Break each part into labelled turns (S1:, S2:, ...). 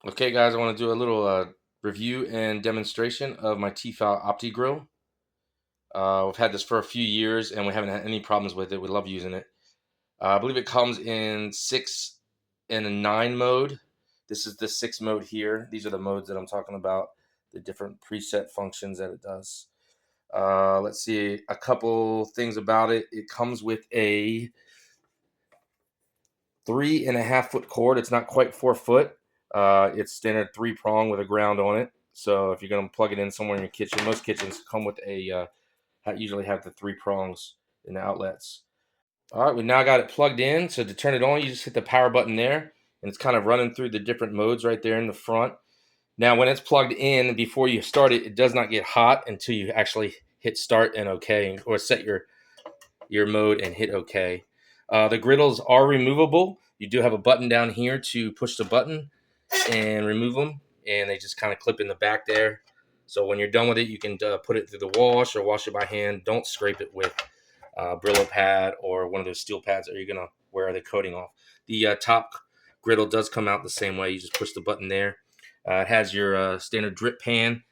S1: Okay, guys, I want to do a little review and demonstration of my TFAL Opti Grill. We've had this for a few years and we haven't had any problems with it. We love using it. I believe it comes in 6 and a 9 mode. This is the 6 mode here. These are the modes that I'm talking about, the different preset functions that it does. Let's see a couple things about it. It comes with a 3.5 foot cord. It's not quite 4 foot. It's standard 3 prong with a ground on it. So if you're going to plug it in somewhere in your kitchen, most kitchens come with a usually have the 3 prongs in the outlets. All right, we now got it plugged in. So to turn it on, you just hit the power button there, and it's kind of running through the different modes right there in the front. Now, when it's plugged in, before you start it, it does not get hot until you actually hit start and OK, or set your mode and hit OK. The griddles are removable. You do have a button down here to push the button and remove them, and they just kind of clip in the back there. So when you're done with it, you can put it through the wash or wash it by hand. Don't scrape it with a Brillo pad or one of those steel pads that you're gonna wear the coating off. The top griddle does come out the same way. You just push the button there. It has your standard drip pan,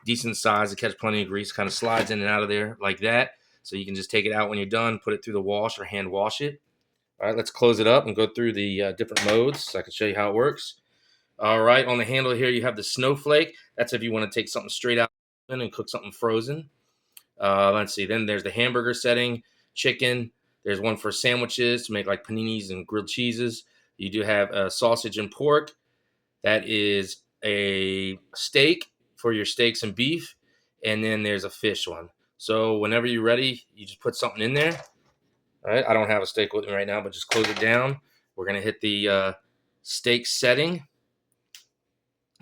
S1: decent size to catch plenty of grease. Kind of slides in and out of there like that. So you can just take it out when you're done, put it through the wash or hand wash it. All right, let's close it up and go through the different modes so I can show you how it works. All right, on the handle here, you have the snowflake. That's if you want to take something straight out and cook something frozen. Let's see, then there's the hamburger setting, chicken. There's one for sandwiches to make like paninis and grilled cheeses. You do have sausage and pork. That is a steak for your steaks and beef. And then there's a fish one. So whenever you're ready, you just put something in there. All right, I don't have a steak with me right now, but just close it down. We're going to hit the steak setting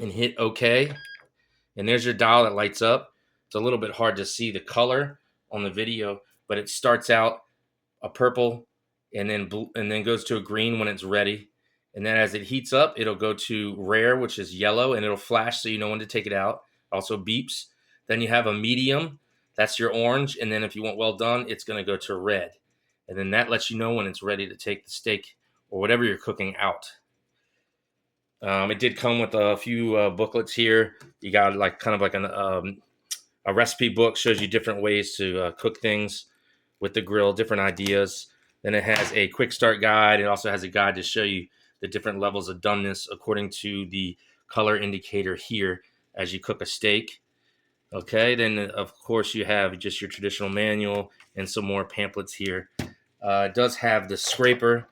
S1: and hit OK. And there's your dial that lights up. It's a little bit hard to see the color on the video, but it starts out a purple and then blue, and then goes to a green when it's ready. And then as it heats up, it'll go to rare, which is yellow, and it'll flash so you know when to take it out. Also beeps. Then you have a medium. That's your orange. And then if you want well done, it's going to go to red. And then that lets you know when it's ready to take the steak or whatever you're cooking out. It did come with a few booklets here. You got like kind of like a recipe book, shows you different ways to cook things with the grill, different ideas. Then it has a quick start guide. It also has a guide to show you the different levels of doneness according to the color indicator here as you cook a steak. Okay, then of course you have just your traditional manual and some more pamphlets here. It does have the scraper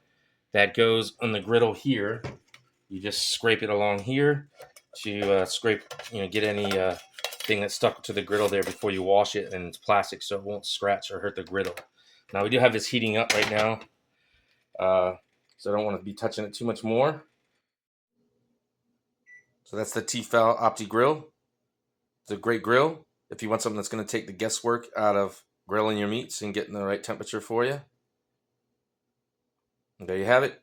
S1: that goes on the griddle here. You just scrape it along here to scrape, get any thing that's stuck to the griddle there before you wash it, and it's plastic so it won't scratch or hurt the griddle. Now we do have this heating up right now, so I don't want to be touching it too much more. So that's the TFAL Opti Grill. It's a great grill if you want something that's going to take the guesswork out of grilling your meats and getting the right temperature for you. And there you have it.